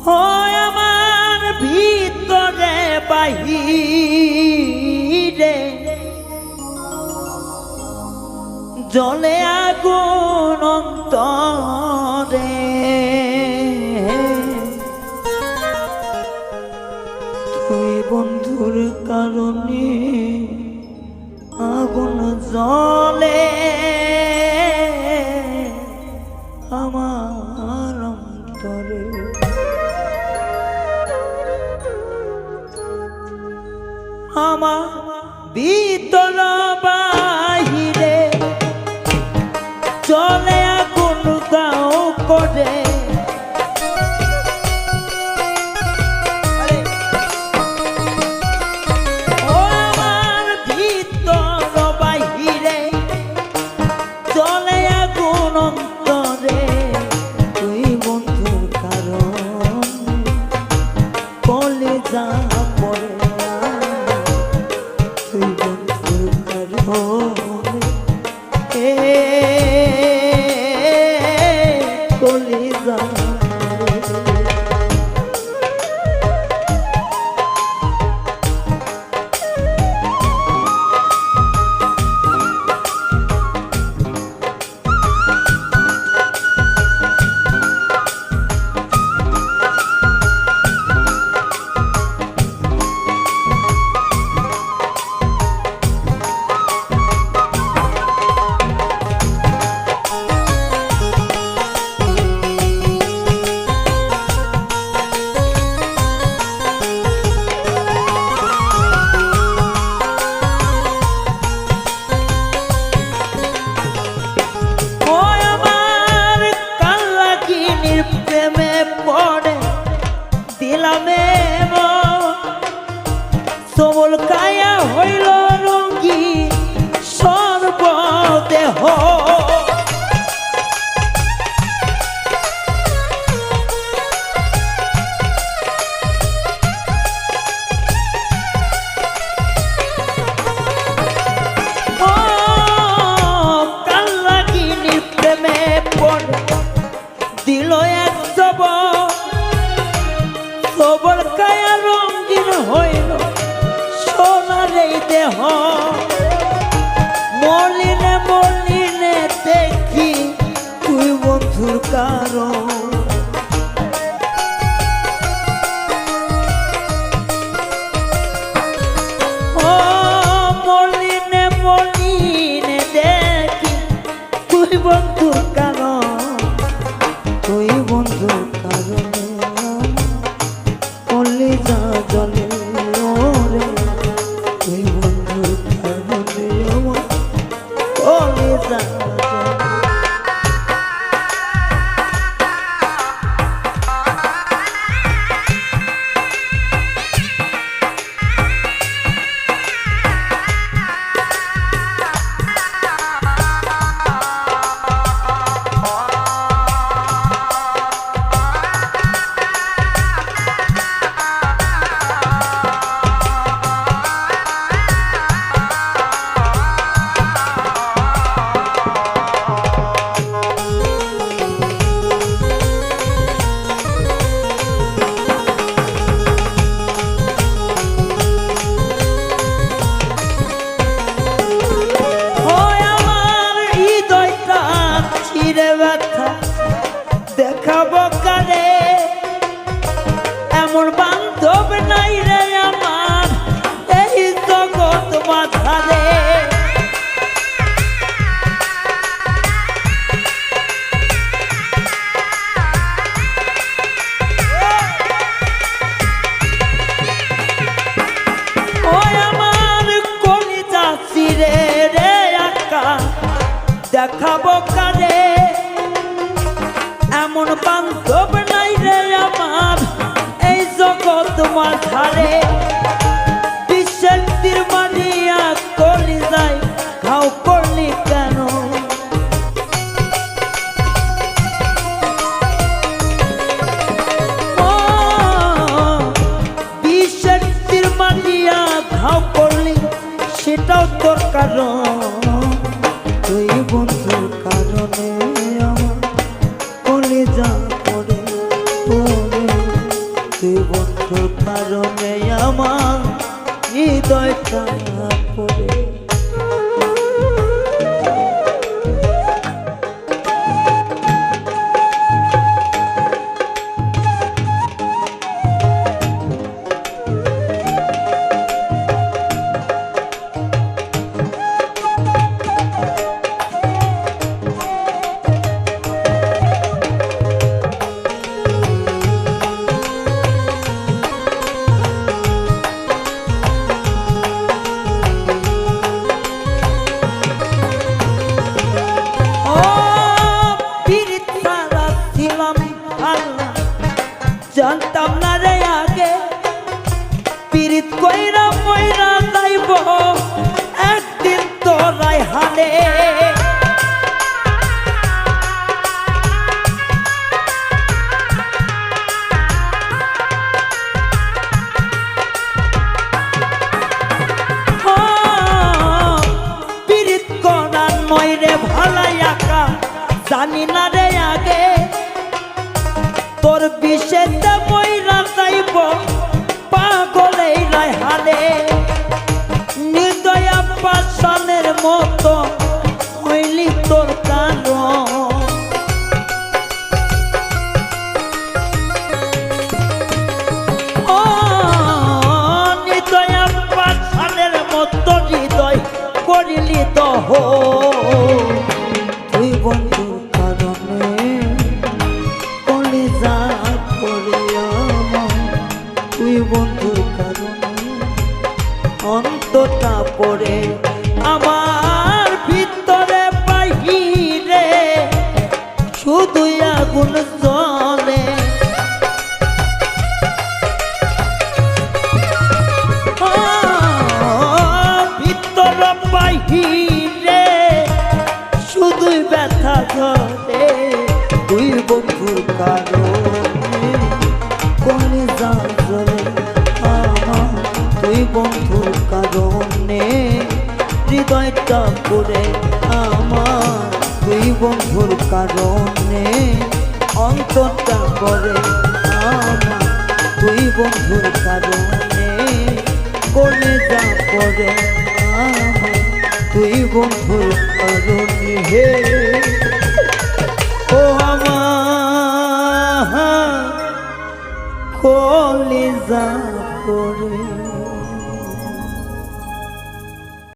হয় আমার ভিতরে বাহিরে জ্বলে আগুন অন্তরে তুই বন্ধুর কারণে আগুন জ্বলে আমার অন্তরে আমার ভিতর বাহিরে জ্বলে আগুন দাও করে ও আমার ভিতর বাহিরে জ্বলে আগুন অন্তরে তুই বন্ধুর কারণ কলেজা পড়ে তুই বন্ধুর কারণ কলেজা সবল কায়া হইল রঙ্গি সর্বদেহ কাল্লাগিনীর প্রেমে পড়ে দিল এক সবল কায়া রঙ্গিন হইল সোনার এই দেহ মলিনে মলিনে দেখি তুই বন্ধুর কারণ ও মলিনে মলিনে দেখি তুই বন্ধুর কারণ তুই বন্ধুর কারণে কলেজা জ্বলে ওরে তুই বন্ধুর কারণে আমার কলেজা দেখাবো কারে এমন বান্ধব নাই রে আমার এই জগৎ মাঝারে ও আমার কলিজা চিরে রে আকা দেখাবো কারে এমন বান্ধব নাই রে আমার এই জগৎ মাঝারে বিশ্বের তীর মারিয়া কলিজায় ঘাও করলি কেন বিশ্বের তীর মারিয়া ঘাও করলি সেটাও তোর কারণ তুই বন্ধুর কারণে আমার কলেজা পড়ে পড়ে তুই বন্ধুর কারণে আমার হৃদয়টা পড়ে। জানতাম না রে আগে পীড়িত কইরা মইরা যাইব একদিন তোরাই হানে। পীড়িত করার নয় রে ভালাই আঁকা জানি না রে আগে তোর বিষেতে মইরা যাইব পাগলেই রায়হানে। নিদয়া পাষাণের মতো হইলি তোর কারণ নিদয়া পাষাণের মতো হৃদয় করিলি দহ তুই বন্ধু তুই বন্ধুর কারণে অন্তটা পড়ে আমার ভিতরে বাহিরে শুধুই আগুন জ্বলে। ভিতর বাহিরে শুধুই ব্যথা জ্বলে তুই বন্ধুর কারণে কলিজা জ্বলে আমার তুই বন্ধুর কারণে হৃদয়টা পড়ে আমার তুই বন্ধুর কারণে অন্তরটা পড়ে আমার তুই বন্ধুর কারণে কলিজা পড়ে আমার তুই বন্ধুর কারণে হে ও আমার কলিজা পড়ে।